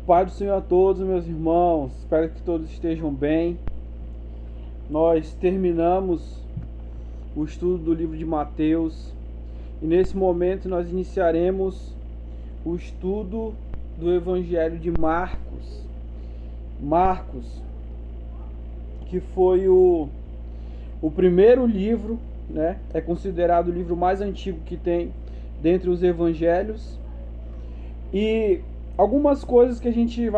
Pai do Senhor a todos, meus irmãos. Espero que todos estejam bem. Nós terminamos o estudo do livro de Mateus e nesse momento nós iniciaremos o estudo do Evangelho de Marcos. Marcos, que foi o primeiro livro, né? É considerado o livro mais antigo que tem dentre os evangelhos. E algumas coisas que a gente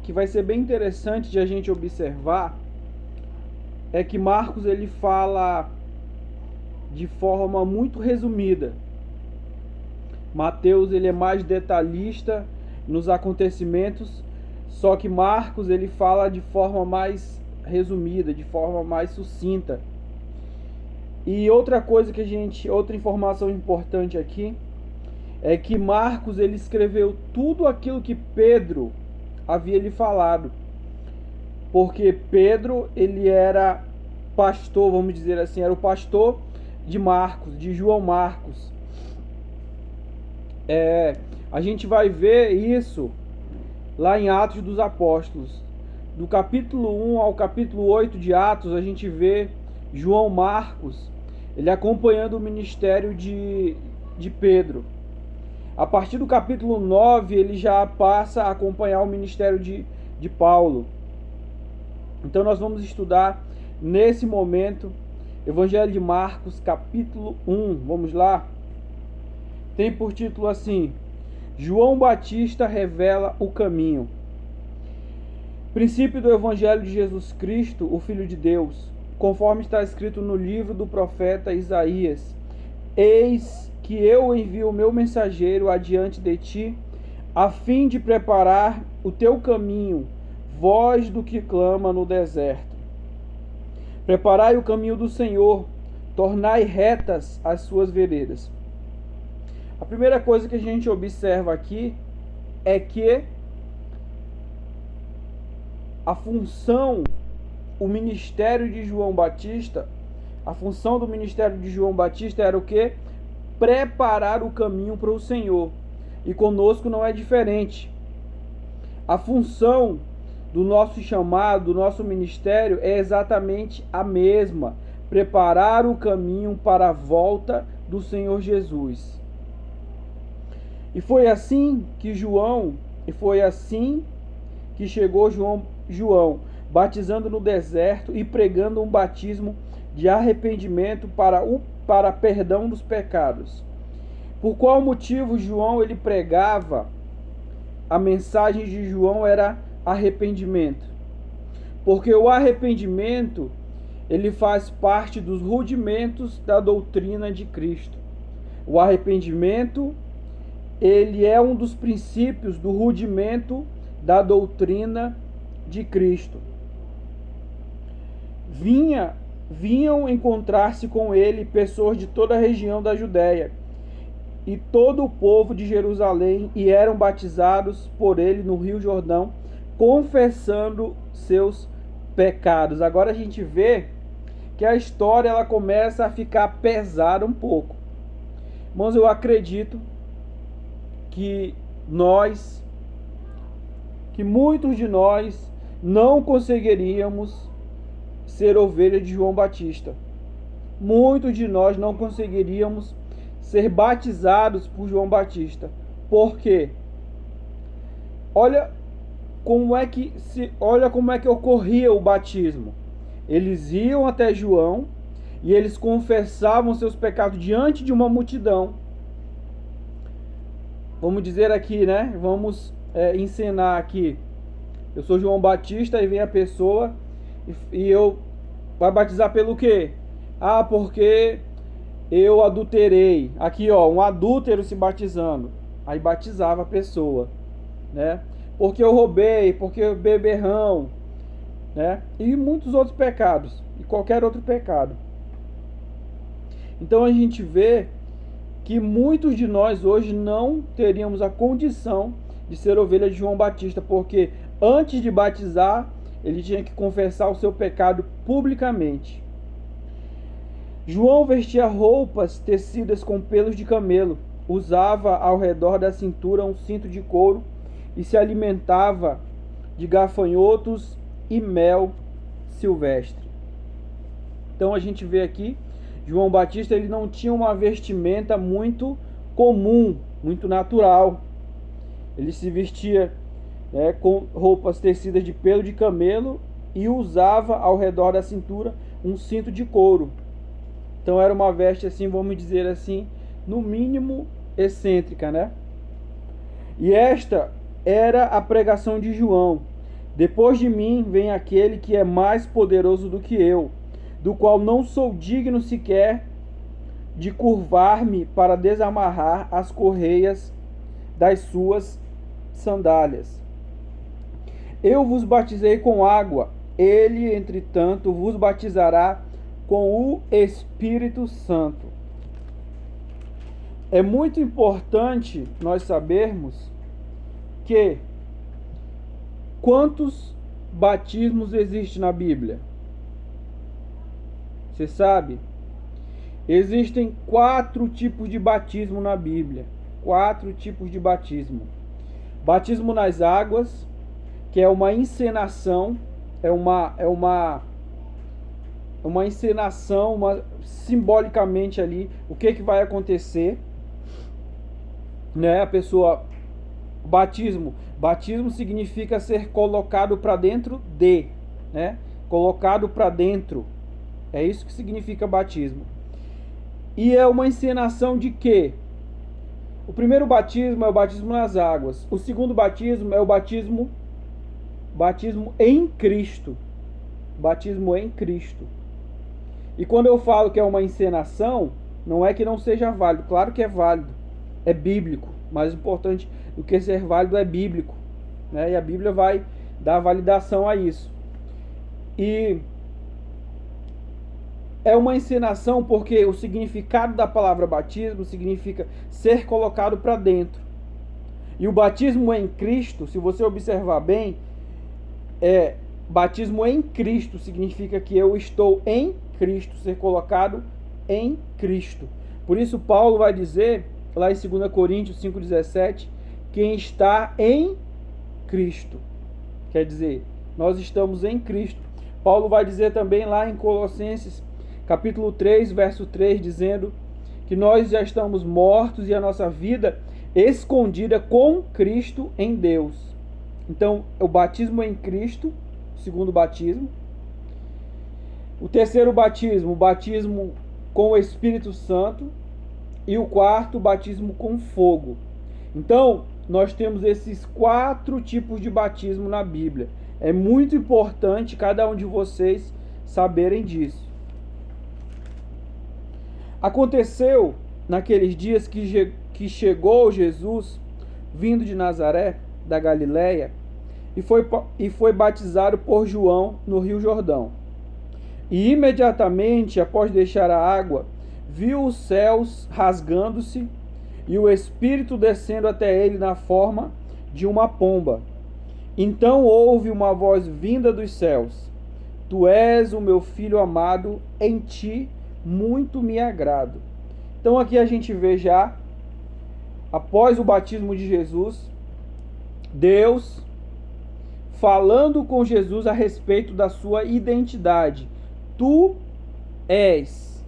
que vai ser bem interessante de a gente observar é que Marcos ele fala de forma muito resumida. Mateus ele é mais detalhista nos acontecimentos, só que Marcos ele fala de forma mais resumida, de forma mais sucinta. E outra informação importante aqui é que Marcos ele escreveu tudo aquilo que Pedro havia lhe falado. Porque Pedro ele era pastor, vamos dizer assim, era o pastor de Marcos, de João Marcos. A gente vai ver isso lá em Atos dos Apóstolos. Do capítulo 1 ao capítulo 8 de Atos, a gente vê João Marcos, ele acompanhando o ministério de Pedro. A partir do capítulo 9, ele já passa a acompanhar o ministério de Paulo. Então nós vamos estudar nesse momento Evangelho de Marcos, capítulo 1. Vamos lá? Tem por título assim: João Batista revela o caminho. Princípio do Evangelho de Jesus Cristo, o Filho de Deus, conforme está escrito no livro do profeta Isaías: Eis que eu envio o meu mensageiro adiante de ti, a fim de preparar o teu caminho, voz do que clama no deserto. Preparai o caminho do Senhor, tornai retas as suas veredas. A primeira coisa que a gente observa aqui é que a função do ministério de João Batista era o quê? Preparar o caminho para o Senhor. E conosco não é diferente. A função do nosso chamado, do nosso ministério é exatamente a mesma: preparar o caminho para a volta do Senhor Jesus. E foi assim que chegou João, batizando no deserto e pregando um batismo de arrependimento para perdão dos pecados. Por qual motivo João ele pregava? A mensagem de João era arrependimento. Porque o arrependimento ele faz parte dos rudimentos da doutrina de Cristo. O arrependimento ele é um dos princípios do rudimento da doutrina de Cristo. Vinham encontrar-se com ele pessoas de toda a região da Judéia e todo o povo de Jerusalém, e eram batizados por ele no Rio Jordão, confessando seus pecados. Agora a gente vê que a história ela começa a ficar pesada um pouco. Irmãos, eu acredito que muitos de nós não conseguiríamos ser ovelha de João Batista. Muitos de nós não conseguiríamos ser batizados por João Batista. Por quê? Olha como é que ocorria o batismo. Eles iam até João e eles confessavam seus pecados diante de uma multidão. Vamos dizer aqui, né? Vamos encenar aqui. Eu sou João Batista e vem a pessoa e eu vai batizar pelo quê? Ah, porque eu adulterei. Aqui, ó, um adúltero se batizando. Aí batizava a pessoa, né? Porque eu roubei, porque eu beberrão, né? E muitos outros pecados, e qualquer outro pecado. Então a gente vê que muitos de nós hoje não teríamos a condição de ser ovelha de João Batista, porque antes de batizar, ele tinha que confessar o seu pecado publicamente. João vestia roupas tecidas com pelos de camelo, usava ao redor da cintura um cinto de couro e se alimentava de gafanhotos e mel silvestre. Então a gente vê aqui, João Batista ele não tinha uma vestimenta muito comum, muito natural. Ele se vestia com roupas tecidas de pelo de camelo e usava ao redor da cintura um cinto de couro. Então era uma veste assim, vamos dizer assim, no mínimo excêntrica, né? E esta era a pregação de João: depois de mim vem aquele que é mais poderoso do que eu, do qual não sou digno sequer de curvar-me para desamarrar as correias das suas sandálias. Eu vos batizei com água, ele, entretanto, vos batizará com o Espírito Santo. É muito importante nós sabermos que quantos batismos existem na Bíblia? Você sabe? Existem 4 tipos de batismo na Bíblia. 4 tipos de batismo. Batismo nas águas, que é uma encenação, é uma encenação, simbolicamente ali, o que vai acontecer, né? A pessoa, batismo significa ser colocado para dentro de, né? Colocado para dentro, é isso que significa batismo. E é uma encenação de quê? O primeiro batismo é o batismo nas águas. O segundo batismo é o batismo em Cristo. Batismo em Cristo. E quando eu falo que é uma encenação, não é que não seja válido. Claro que é válido. É bíblico. Mais importante do que ser válido é bíblico, né? E a Bíblia vai dar validação a isso. E é uma encenação porque o significado da palavra batismo significa ser colocado para dentro. E o batismo em Cristo, se você observar bem, batismo em Cristo significa que eu estou em Cristo, ser colocado em Cristo. Por isso Paulo vai dizer, lá em 2 Coríntios 5,17, quem está em Cristo. Quer dizer, nós estamos em Cristo. Paulo vai dizer também lá em Colossenses capítulo 3, verso 3, dizendo que nós já estamos mortos e a nossa vida escondida com Cristo em Deus. Então, o batismo em Cristo, o segundo batismo. O terceiro batismo, o batismo com o Espírito Santo. E o quarto, o batismo com fogo. Então, nós temos esses 4 tipos de batismo na Bíblia. É muito importante cada um de vocês saberem disso. Aconteceu naqueles dias que chegou Jesus, vindo de Nazaré, da Galileia, e foi batizado por João no Rio Jordão. E imediatamente, após deixar a água, viu os céus rasgando-se e o Espírito descendo até ele na forma de uma pomba. Então houve uma voz vinda dos céus: Tu és o meu filho amado, em ti muito me agrado. Então aqui a gente vê já, após o batismo de Jesus, Deus falando com Jesus a respeito da sua identidade. Tu és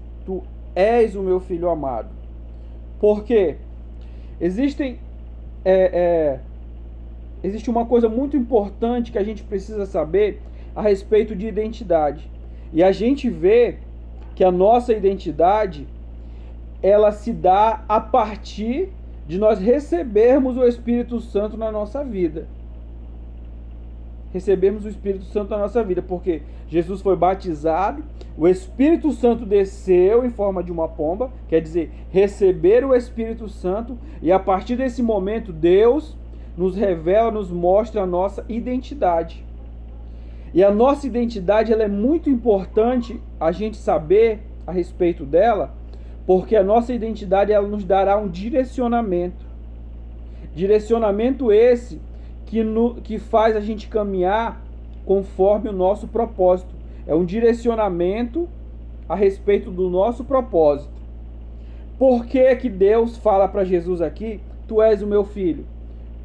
o meu filho amado. Por quê? Existe uma coisa muito importante que a gente precisa saber a respeito de identidade. E a gente vê que a nossa identidade, ela se dá a partir de nós recebermos o Espírito Santo na nossa vida. Recebermos o Espírito Santo na nossa vida, porque Jesus foi batizado, o Espírito Santo desceu em forma de uma pomba, quer dizer, receber o Espírito Santo, e a partir desse momento Deus nos revela, nos mostra a nossa identidade. E a nossa identidade, ela é muito importante a gente saber a respeito dela, porque a nossa identidade, ela nos dará um direcionamento. Direcionamento esse que faz a gente caminhar conforme o nosso propósito. É um direcionamento a respeito do nosso propósito. Por que que Deus fala para Jesus aqui: Tu és o meu filho?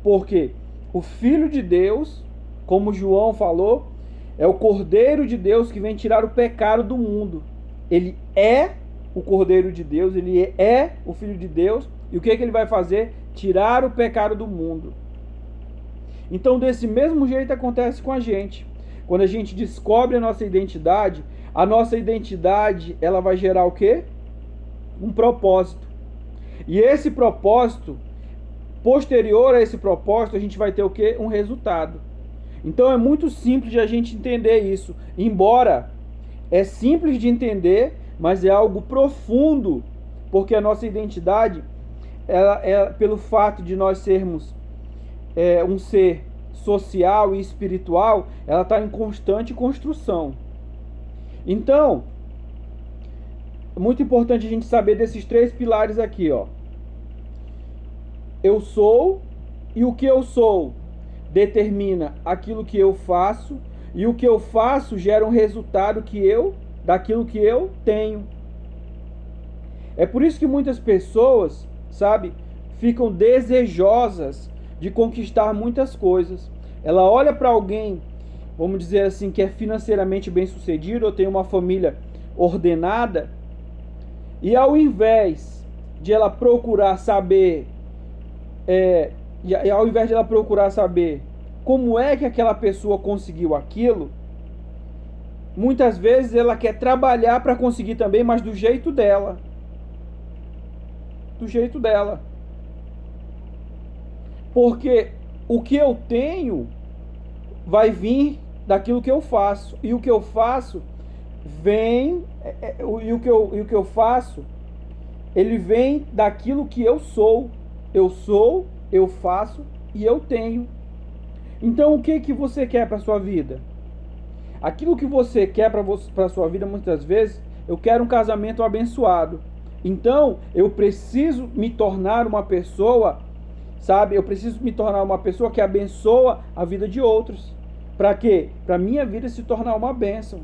Porque o Filho de Deus, como João falou, é o Cordeiro de Deus que vem tirar o pecado do mundo. Ele é o Cordeiro de Deus, ele é o Filho de Deus. E o que ele vai fazer? Tirar o pecado do mundo. Então, desse mesmo jeito acontece com a gente. Quando a gente descobre a nossa identidade ela vai gerar o quê? Um propósito. E esse propósito, posterior a esse propósito, a gente vai ter o quê? Um resultado. Então é muito simples de a gente entender isso. Embora é simples de entender, mas é algo profundo, porque a nossa identidade, pelo fato de nós sermos um ser social e espiritual, ela está em constante construção. Então, é muito importante a gente saber desses 3 pilares aqui, ó. Eu sou, e o que eu sou determina aquilo que eu faço, e o que eu faço gera um resultado daquilo que eu tenho. É por isso que muitas pessoas, sabe, ficam desejosas de conquistar muitas coisas. Ela olha para alguém, vamos dizer assim, que é financeiramente bem-sucedido, ou tem uma família ordenada, e ao invés de ela procurar saber, ao invés de ela procurar saber como é que aquela pessoa conseguiu aquilo, muitas vezes ela quer trabalhar para conseguir também, mas do jeito dela. Do jeito dela. Porque o que eu tenho vai vir daquilo que eu faço. E o que eu faço vem... E o que eu faço, ele vem daquilo que eu sou. Eu sou, eu faço e eu tenho. Então o que você quer para a sua vida? Aquilo que você quer para a sua vida, muitas vezes, eu quero um casamento abençoado. Então eu preciso me tornar uma pessoa, sabe? Eu preciso me tornar uma pessoa que abençoa a vida de outros. Para quê? Para minha vida se tornar uma bênção.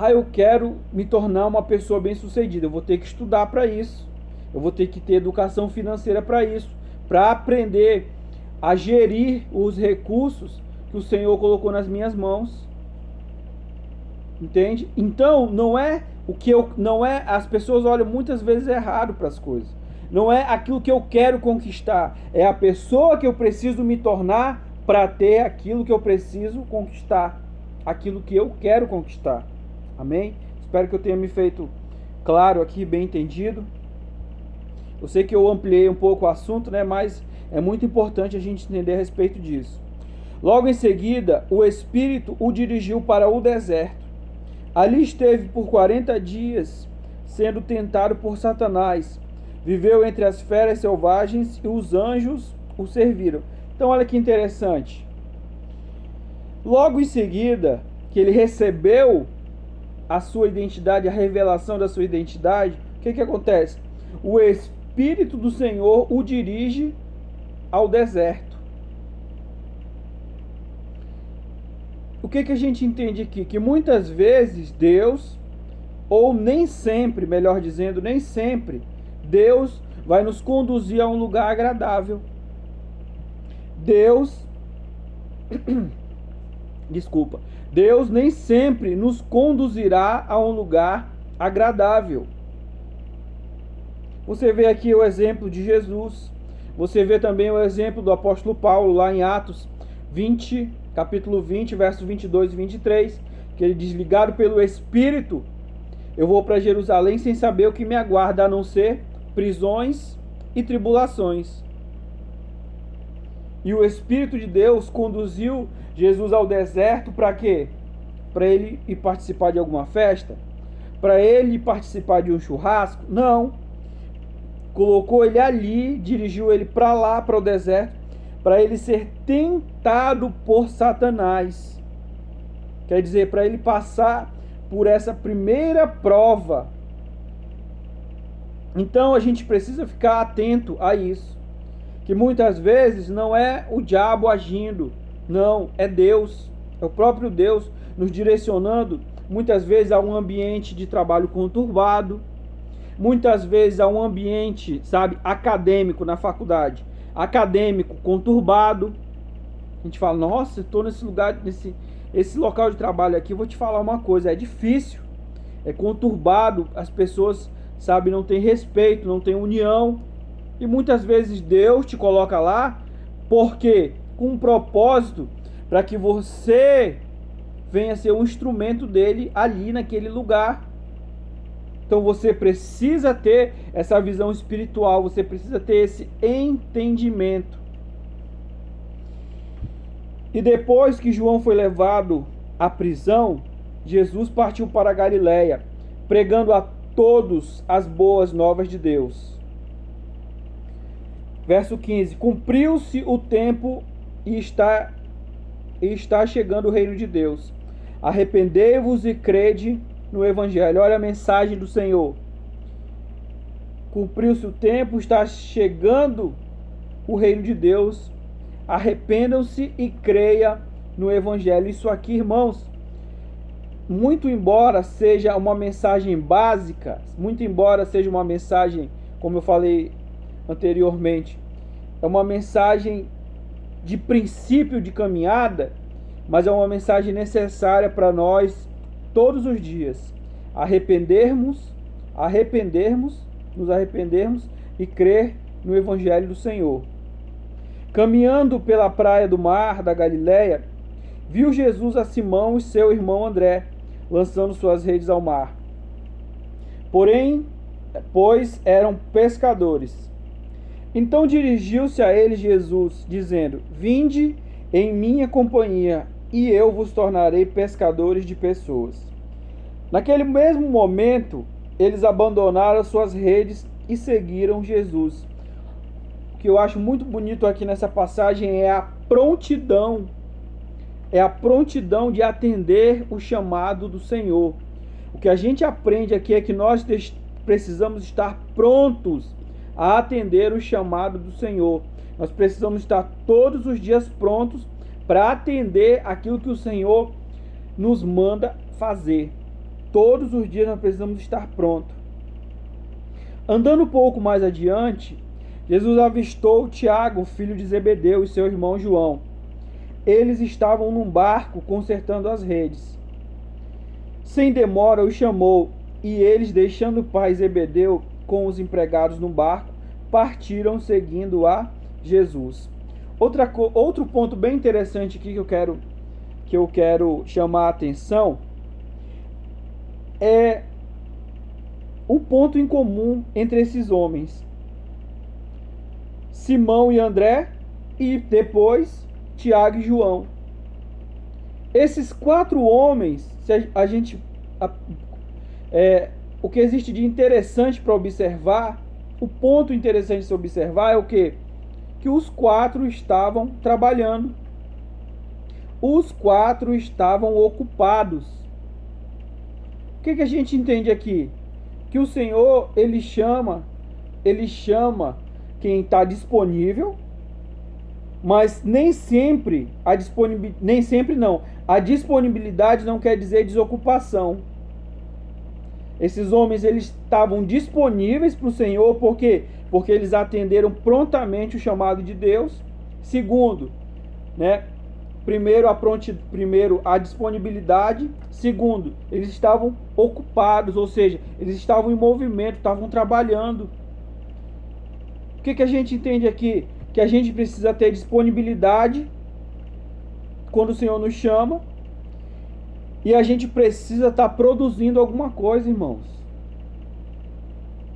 Eu quero me tornar uma pessoa bem-sucedida. Eu vou ter que estudar para isso. Eu vou ter que ter educação financeira para isso. Para aprender a gerir os recursos que o Senhor colocou nas minhas mãos. Entende? Então, as pessoas olham muitas vezes errado para as coisas. Não é aquilo que eu quero conquistar, é a pessoa que eu preciso me tornar para ter aquilo que eu preciso conquistar, aquilo que eu quero conquistar. Amém? Espero que eu tenha me feito claro aqui, bem entendido. Eu sei que eu ampliei um pouco o assunto, né? Mas é muito importante a gente entender a respeito disso. Logo em seguida, o Espírito o dirigiu para o deserto. Ali esteve por 40 dias, sendo tentado por Satanás. Viveu entre as feras selvagens e os anjos o serviram. Então olha que interessante. Logo em seguida, que ele recebeu a sua identidade, a revelação da sua identidade, o que acontece? O Espírito do Senhor o dirige ao deserto. O que a gente entende aqui? Que muitas vezes Deus, ou nem sempre, melhor dizendo, nem sempre, Deus vai nos conduzir a um lugar agradável. Deus nem sempre nos conduzirá a um lugar agradável. Você vê aqui o exemplo de Jesus. Você vê também o exemplo do apóstolo Paulo lá em Atos 20, capítulo 20, versos 22 e 23, que ele diz: ligado pelo Espírito, eu vou para Jerusalém sem saber o que me aguarda, a não ser prisões e tribulações. E o Espírito de Deus conduziu Jesus ao deserto para quê? Para ele ir participar de alguma festa? Para ele ir participar de um churrasco? Não. Colocou ele ali, dirigiu ele para lá, para o deserto, para ele ser tentado por Satanás. Quer dizer, para ele passar por essa primeira prova. Então a gente precisa ficar atento a isso. Que muitas vezes não é o diabo agindo, não, é Deus. É o próprio Deus nos direcionando, muitas vezes a um ambiente de trabalho conturbado, muitas vezes a um ambiente, sabe, acadêmico na faculdade, acadêmico conturbado. A gente fala, nossa, eu estou nesse lugar, esse local de trabalho aqui, eu vou te falar uma coisa, é difícil, é conturbado, as pessoas, sabe, não tem respeito, não tem união. E muitas vezes Deus te coloca lá, porque com um propósito, para que você venha ser um instrumento dele ali naquele lugar. Então você precisa ter essa visão espiritual, você precisa ter esse entendimento. E depois que João foi levado à prisão, Jesus partiu para a Galiléia, pregando a todos as boas novas de Deus. Verso 15: cumpriu-se o tempo e está chegando o reino de Deus. Arrependei-vos e crede no Evangelho. Olha a mensagem do Senhor. Cumpriu-se o tempo, está chegando o reino de Deus. Arrependam-se e creia no Evangelho. Isso aqui, irmãos, muito embora seja uma mensagem básica, muito embora seja uma mensagem, como eu falei anteriormente, é uma mensagem de princípio de caminhada, mas é uma mensagem necessária para nós todos os dias. Nos arrependermos e crer no Evangelho do Senhor. Caminhando pela praia do mar da Galiléia, viu Jesus a Simão e seu irmão André, lançando suas redes ao mar. Pois eram pescadores. Então dirigiu-se a eles Jesus, dizendo: vinde em minha companhia, e eu vos tornarei pescadores de pessoas. Naquele mesmo momento, eles abandonaram suas redes e seguiram Jesus. O que eu acho muito bonito aqui nessa passagem é a prontidão. É a prontidão de atender o chamado do Senhor. O que a gente aprende aqui é que nós precisamos estar prontos a atender o chamado do Senhor. Nós precisamos estar todos os dias prontos para atender aquilo que o Senhor nos manda fazer. Todos os dias nós precisamos estar prontos. Andando um pouco mais adiante, Jesus avistou Tiago, filho de Zebedeu, e seu irmão João. Eles estavam num barco consertando as redes. Sem demora os chamou, e eles, deixando o pai Zebedeu com os empregados no barco, partiram seguindo a Jesus. Outro ponto bem interessante aqui que eu quero chamar a atenção é o ponto em comum entre esses homens. Simão e André, e depois Tiago e João. Esses 4 homens, o que existe de interessante para observar, o ponto interessante de se observar é o quê? Que os 4 estavam trabalhando. Os 4 estavam ocupados. O que a gente entende aqui? Que o Senhor, Ele chama quem está disponível, mas nem sempre a disponibilidade não quer dizer desocupação. Esses homens, eles estavam disponíveis para o Senhor, por quê? Porque eles atenderam prontamente o chamado de Deus. Segundo, primeiro a disponibilidade. Segundo, eles estavam ocupados, ou seja, eles estavam em movimento, estavam trabalhando. O que a gente entende aqui? Que a gente precisa ter disponibilidade quando o Senhor nos chama, e a gente precisa estar produzindo alguma coisa, irmãos.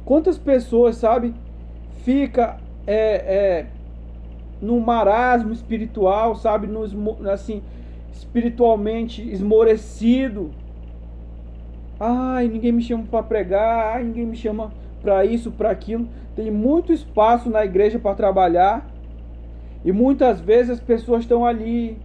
Quantas pessoas, sabe, fica num marasmo espiritual, sabe, espiritualmente esmorecido. Ai, ninguém me chama para pregar, ai, ninguém me chama para isso, para aquilo. Tem muito espaço na igreja para trabalhar, e muitas vezes as pessoas estão ali,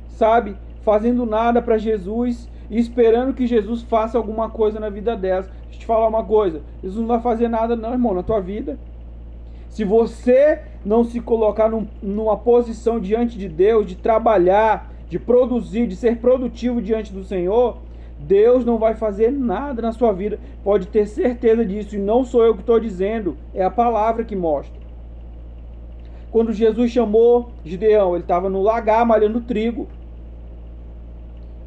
sabe, fazendo nada para Jesus e esperando que Jesus faça alguma coisa na vida delas. Deixa eu te falar uma coisa: Jesus não vai fazer nada não, irmão, na tua vida. Se você não se colocar numa posição diante de Deus, de trabalhar, de produzir, de ser produtivo diante do Senhor, Deus não vai fazer nada na sua vida. Pode ter certeza disso, e não sou eu que estou dizendo, é a palavra que mostra. Quando Jesus chamou Gideão, ele estava no lagar malhando trigo.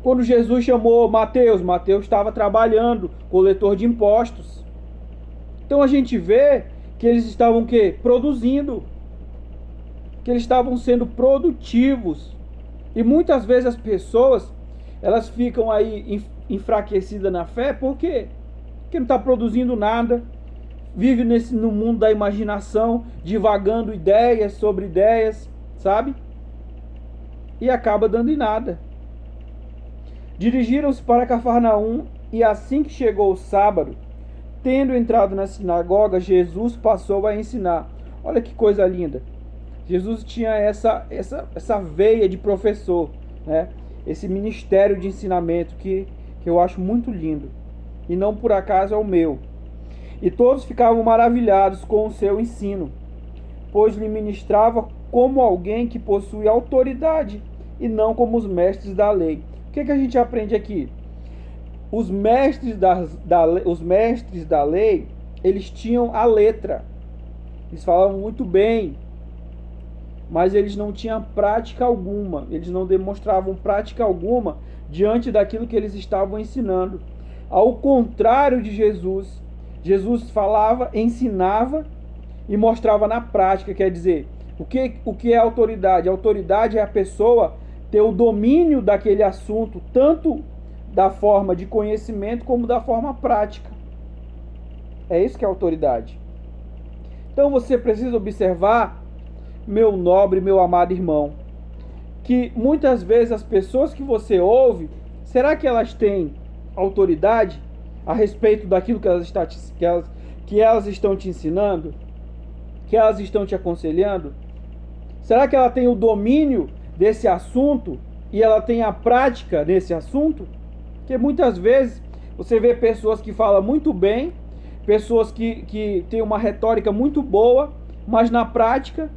Quando Jesus chamou Mateus, Mateus estava trabalhando, coletor de impostos. Então a gente vê que eles estavam o quê? Produzindo. Que eles estavam sendo produtivos. E muitas vezes as pessoas, elas ficam aí enfraquecidas na fé, por quê? Porque não está produzindo nada, vive no mundo da imaginação, divagando ideias sobre ideias, sabe? E acaba dando em nada. Dirigiram-se para Cafarnaum, e assim que chegou o sábado, tendo entrado na sinagoga, Jesus passou a ensinar. Olha que coisa linda. Jesus tinha essa veia de professor, né? Esse ministério de ensinamento que eu acho muito lindo. E não por acaso é o meu. E todos ficavam maravilhados com o seu ensino, pois lhe ministrava como alguém que possui autoridade e não como os mestres da lei. O que a gente aprende aqui? Os mestres da lei, eles tinham a letra. Eles falavam muito bem, mas eles não tinham prática alguma. Eles não demonstravam prática alguma diante daquilo que eles estavam ensinando. Ao contrário de Jesus, Jesus falava, ensinava e mostrava na prática. Quer dizer, o que é autoridade? A autoridade é a pessoa ter o domínio daquele assunto, tanto da forma de conhecimento como da forma prática. É isso que é autoridade. Então você precisa observar, meu nobre, meu amado irmão, que muitas vezes as pessoas que você ouve, será que elas têm autoridade a respeito daquilo que elas estão te ensinando? Que elas estão te aconselhando? Será que ela tem o domínio desse assunto e ela tem a prática desse assunto? Porque muitas vezes você vê pessoas que falam muito bem, pessoas que têm uma retórica muito boa, mas na prática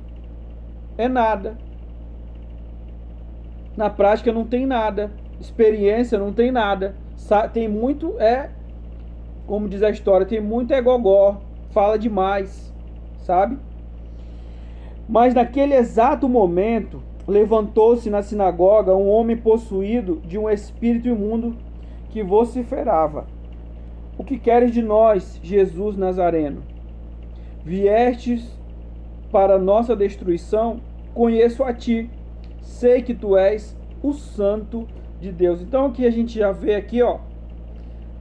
é nada. Na prática não tem nada. Experiência não tem nada. Tem muito, como diz a história, tem muito gogó, fala demais, sabe? Mas naquele exato momento, levantou-se na sinagoga um homem possuído de um espírito imundo que vociferava: o que queres de nós, Jesus Nazareno? Viestes para nossa destruição? Conheço a ti, sei que tu és o Santo de Deus. Então aqui a gente já vê aqui,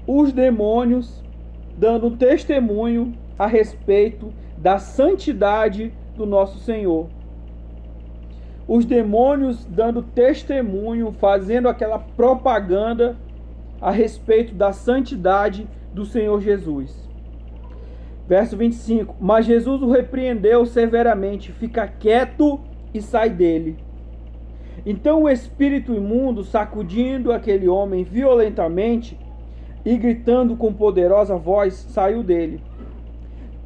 os demônios dando um testemunho a respeito da santidade do nosso Senhor. Os demônios dando testemunho, fazendo aquela propaganda a respeito da santidade do Senhor Jesus. Verso 25: mas Jesus o repreendeu severamente: fica quieto e sai dele. Então o espírito imundo, sacudindo aquele homem violentamente e gritando com poderosa voz, saiu dele.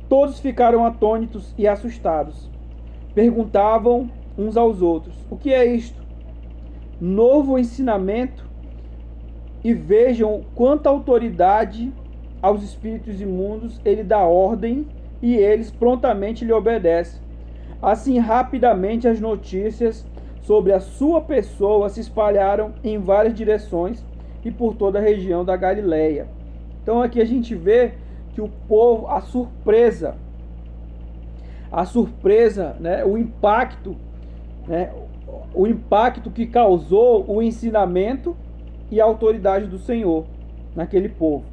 Todos ficaram atônitos e assustados. Perguntavam uns aos outros: o que é isto? Novo ensinamento? E vejam quanta autoridade aos espíritos imundos ele dá ordem e eles prontamente lhe obedecem. Assim, rapidamente as notícias sobre a sua pessoa se espalharam em várias direções e por toda a região da Galileia. Então aqui a gente vê que o povo, a surpresa, né, o impacto que causou o ensinamento e a autoridade do Senhor naquele povo.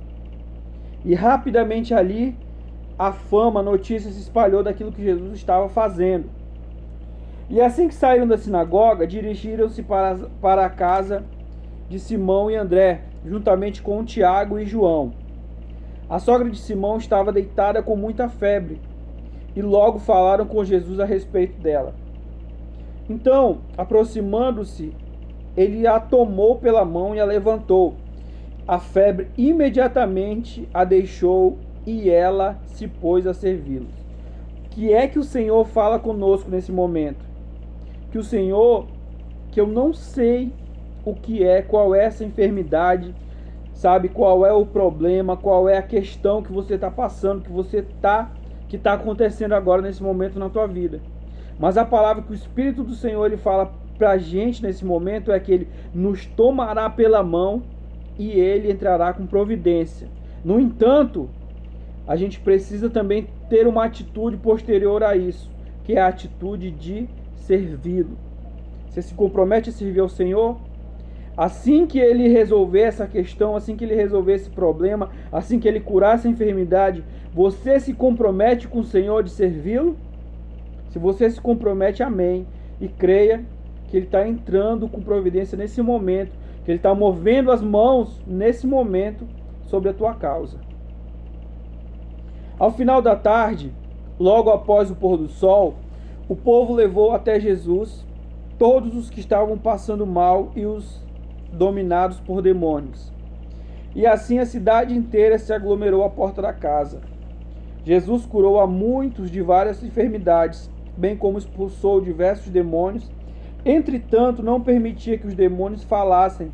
E rapidamente ali a fama, a notícia se espalhou daquilo que Jesus estava fazendo. E assim que saíram da sinagoga, dirigiram-se para a casa de Simão e André, juntamente com Tiago e João. A sogra de Simão estava deitada com muita febre, e logo falaram com Jesus a respeito dela. Então, aproximando-se, ele a tomou pela mão e a levantou. A febre imediatamente a deixou e ela se pôs a servi-los. O que é que o Senhor fala conosco nesse momento? Que o Senhor, que eu não sei o que é, qual é essa enfermidade, sabe, qual é o problema, qual é a questão que você está passando, que está acontecendo agora nesse momento na tua vida. Mas a palavra que o Espírito do Senhor ele fala para a gente nesse momento é que ele nos tomará pela mão e ele entrará com providência. No entanto, a gente precisa também ter uma atitude posterior a isso, que é a atitude de servi-lo. Você se compromete a servir ao Senhor? Assim que ele resolver essa questão, assim que ele resolver esse problema, assim que ele curar essa enfermidade, você se compromete com o Senhor de servi-lo? Se você se compromete, amém. E creia que ele está entrando com providência nesse momento, que ele está movendo as mãos nesse momento sobre a tua causa. Ao final da tarde, logo após o pôr do sol, o povo levou até Jesus todos os que estavam passando mal e os dominados por demônios. E assim a cidade inteira se aglomerou à porta da casa. Jesus curou a muitos de várias enfermidades, bem como expulsou diversos demônios. Entretanto, não permitia que os demônios falassem,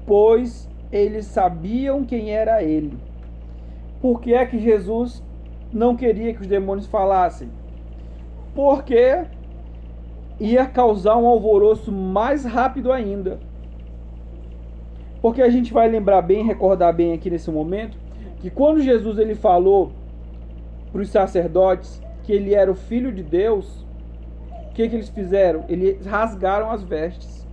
pois eles sabiam quem era ele. Por que é que Jesus não queria que os demônios falassem? Porque ia causar um alvoroço mais rápido ainda. Porque a gente vai lembrar bem, recordar bem aqui nesse momento, que quando Jesus ele falou para os sacerdotes que ele era o Filho de Deus, o que eles fizeram? Eles rasgaram as vestes.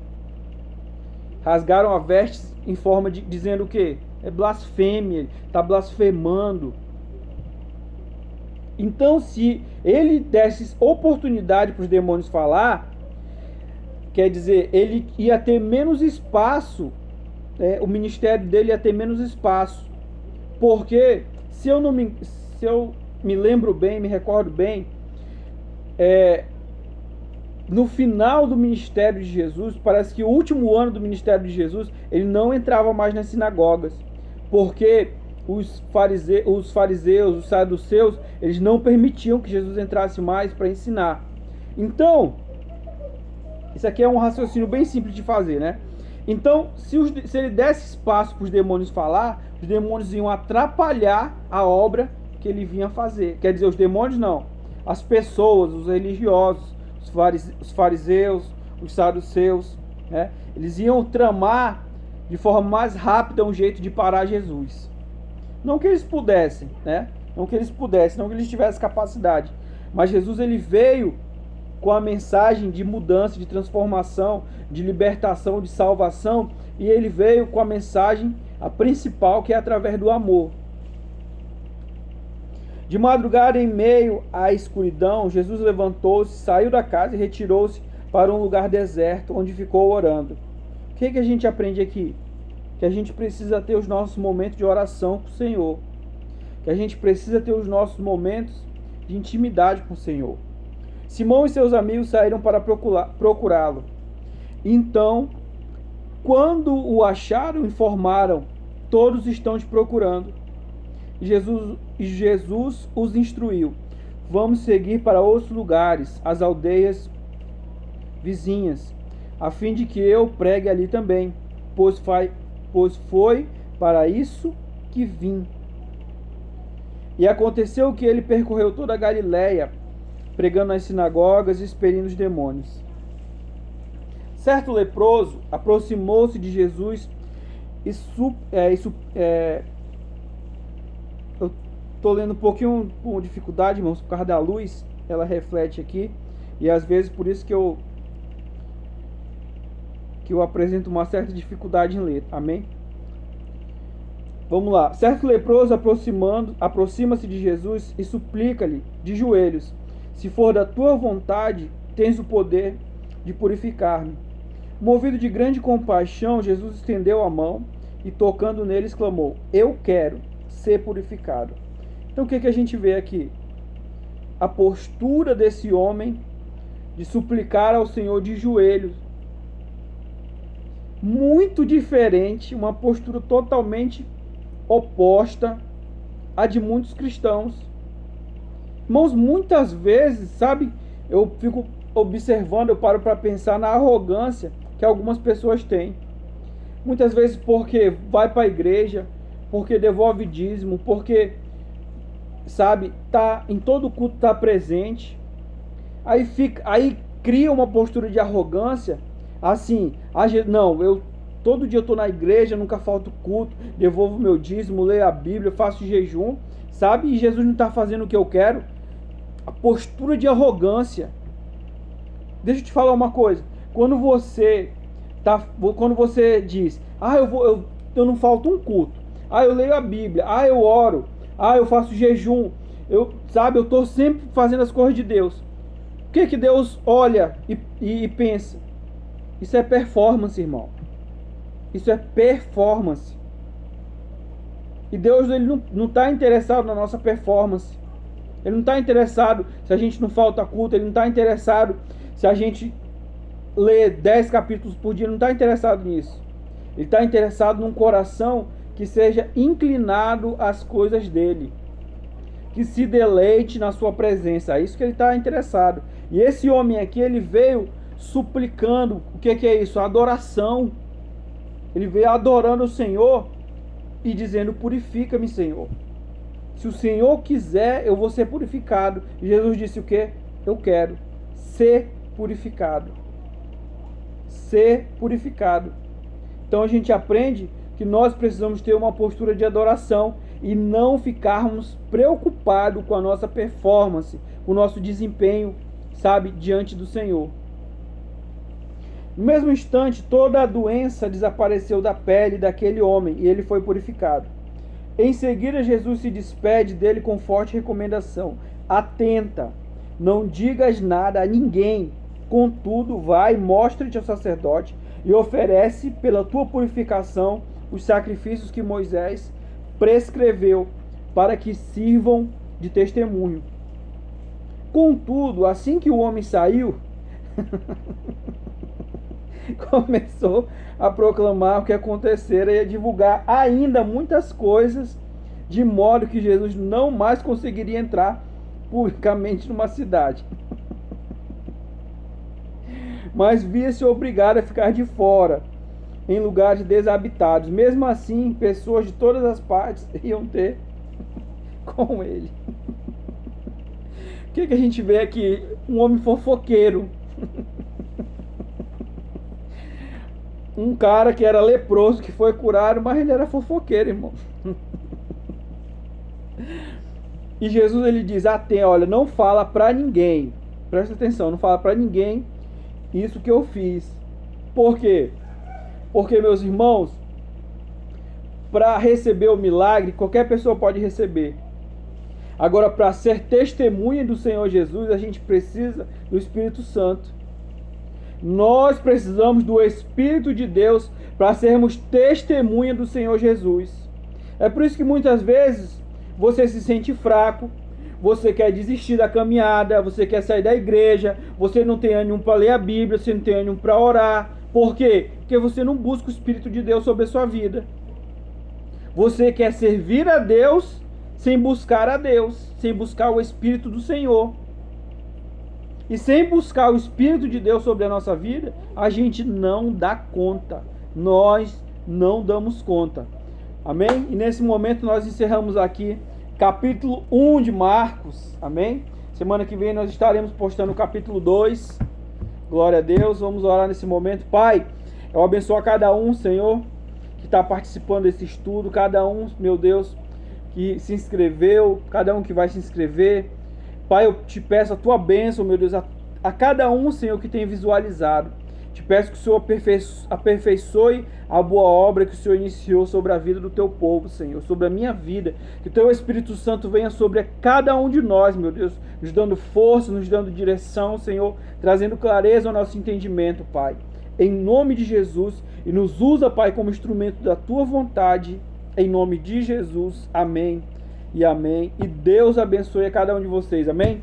Rasgaram as vestes em forma de dizendo o quê? É blasfêmia, está blasfemando. Então, se ele desse oportunidade para os demônios falar, quer dizer, ele ia ter menos espaço, o ministério dele ia ter menos espaço. Porque, se eu me lembro bem, me recordo bem, no final do ministério de Jesus, parece que o último ano do ministério de Jesus, ele não entrava mais nas sinagogas, porque os fariseus, os saduceus, eles não permitiam que Jesus entrasse mais para ensinar. Então, isso aqui é um raciocínio bem simples de fazer, né? Então, se ele desse espaço para os demônios falar, os demônios iam atrapalhar a obra que ele vinha fazer. Quer dizer, os demônios não, as pessoas, os religiosos, os fariseus, os saduceus, né? Eles iam tramar de forma mais rápida um jeito de parar Jesus. Não que eles pudessem, né? Não que eles tivessem capacidade. Mas Jesus ele veio com a mensagem de mudança, de transformação, de libertação, de salvação. E ele veio com a mensagem, a principal, que é através do amor. De madrugada, em meio à escuridão, Jesus levantou-se, saiu da casa e retirou-se para um lugar deserto, onde ficou orando. O que a gente aprende aqui? Que a gente precisa ter os nossos momentos de oração com o Senhor. Que a gente precisa ter os nossos momentos de intimidade com o Senhor. Simão e seus amigos saíram para procurá-lo. Então, quando o acharam, informaram: todos estão te procurando. Jesus os instruiu: vamos seguir para outros lugares, as aldeias vizinhas, a fim de que eu pregue ali também, pois foi para isso que vim. E aconteceu que ele percorreu toda a Galiléia, pregando nas sinagogas e expelindo os demônios. Certo leproso aproximou-se de Jesus eu estou lendo um pouquinho com dificuldade, irmãos, por causa da luz, ela reflete aqui, e às vezes por isso que eu apresento uma certa dificuldade em ler, amém? Vamos lá. Certo leproso aproxima-se de Jesus e suplica-lhe de joelhos: se for da tua vontade, tens o poder de purificar-me. Movido de grande compaixão, Jesus estendeu a mão e, tocando nele, exclamou: eu quero ser purificado. Então o que a gente vê aqui? A postura desse homem de suplicar ao Senhor de joelhos. Muito diferente, uma postura totalmente oposta à de muitos cristãos. Irmãos, muitas vezes, sabe, eu fico observando, eu paro para pensar na arrogância que algumas pessoas têm. Muitas vezes porque vai para a igreja, porque devolve dízimo, porque, sabe, tá em todo culto, está presente, Aí cria uma postura de arrogância, assim, não, todo dia eu estou na igreja, nunca falto culto, devolvo meu dízimo, leio a Bíblia, faço jejum, sabe? E Jesus não está fazendo o que eu quero. A postura de arrogância. Deixa eu te falar uma coisa. Quando você diz, eu não falto um culto, eu leio a Bíblia, eu oro, eu faço jejum, eu estou sempre fazendo as coisas de Deus. O que Deus olha e pensa? Isso é performance, irmão. Isso é performance. E Deus, ele não está interessado na nossa performance. Ele não está interessado se a gente não falta culto. Ele não está interessado se a gente lê 10 capítulos por dia. Ele não está interessado nisso. Ele está interessado num coração que seja inclinado às coisas dele, que se deleite na sua presença. É isso que ele está interessado. E esse homem aqui, ele veio suplicando. O que é isso? Adoração. Ele veio adorando o Senhor e dizendo: purifica-me, Senhor. Se o Senhor quiser, eu vou ser purificado. E Jesus disse o quê? Eu quero ser purificado. Ser purificado. Então a gente aprende que nós precisamos ter uma postura de adoração e não ficarmos preocupados com a nossa performance, com o nosso desempenho, diante do Senhor. No mesmo instante, toda a doença desapareceu da pele daquele homem e ele foi purificado. Em seguida, Jesus se despede dele com forte recomendação: atenta, não digas nada a ninguém, contudo, vai, mostra-te ao sacerdote e oferece pela tua purificação os sacrifícios que Moisés prescreveu para que sirvam de testemunho. Contudo, assim que o homem saiu, começou a proclamar o que acontecera e a divulgar ainda muitas coisas, de modo que Jesus não mais conseguiria entrar publicamente numa cidade. Mas via-se obrigado a ficar de fora, em lugares desabitados. Mesmo assim, pessoas de todas as partes iam ter com ele. O que a gente vê aqui? Um homem fofoqueiro. Um cara que era leproso, que foi curado, mas ele era fofoqueiro, irmão. E Jesus, ele diz: olha, não fala pra ninguém. Presta atenção, não fala pra ninguém isso que eu fiz. Por quê? Porque, meus irmãos, para receber o milagre, qualquer pessoa pode receber. Agora, para ser testemunha do Senhor Jesus, a gente precisa do Espírito Santo. Nós precisamos do Espírito de Deus para sermos testemunha do Senhor Jesus. É por isso que muitas vezes você se sente fraco, você quer desistir da caminhada, você quer sair da igreja, você não tem ânimo para ler a Bíblia, você não tem ânimo para orar. Por quê? Porque você não busca o Espírito de Deus sobre a sua vida. Você quer servir a Deus sem buscar a Deus, sem buscar o Espírito do Senhor. E sem buscar o Espírito de Deus sobre a nossa vida, a gente não dá conta. Nós não damos conta. Amém? E nesse momento nós encerramos aqui capítulo 1 de Marcos. Amém? Semana que vem nós estaremos postando o capítulo 2. Glória a Deus. Vamos orar nesse momento. Pai, eu abençoo a cada um, Senhor, que está participando desse estudo. Cada um, meu Deus, que se inscreveu. Cada um que vai se inscrever. Pai, eu te peço a tua bênção, meu Deus, a cada um, Senhor, que tem visualizado. Te peço que o Senhor aperfeiçoe a boa obra que o Senhor iniciou sobre a vida do teu povo, Senhor, sobre a minha vida. Que o teu Espírito Santo venha sobre cada um de nós, meu Deus, nos dando força, nos dando direção, Senhor, trazendo clareza ao nosso entendimento, Pai. Em nome de Jesus, e nos usa, Pai, como instrumento da tua vontade, em nome de Jesus. Amém e amém. E Deus abençoe a cada um de vocês. Amém?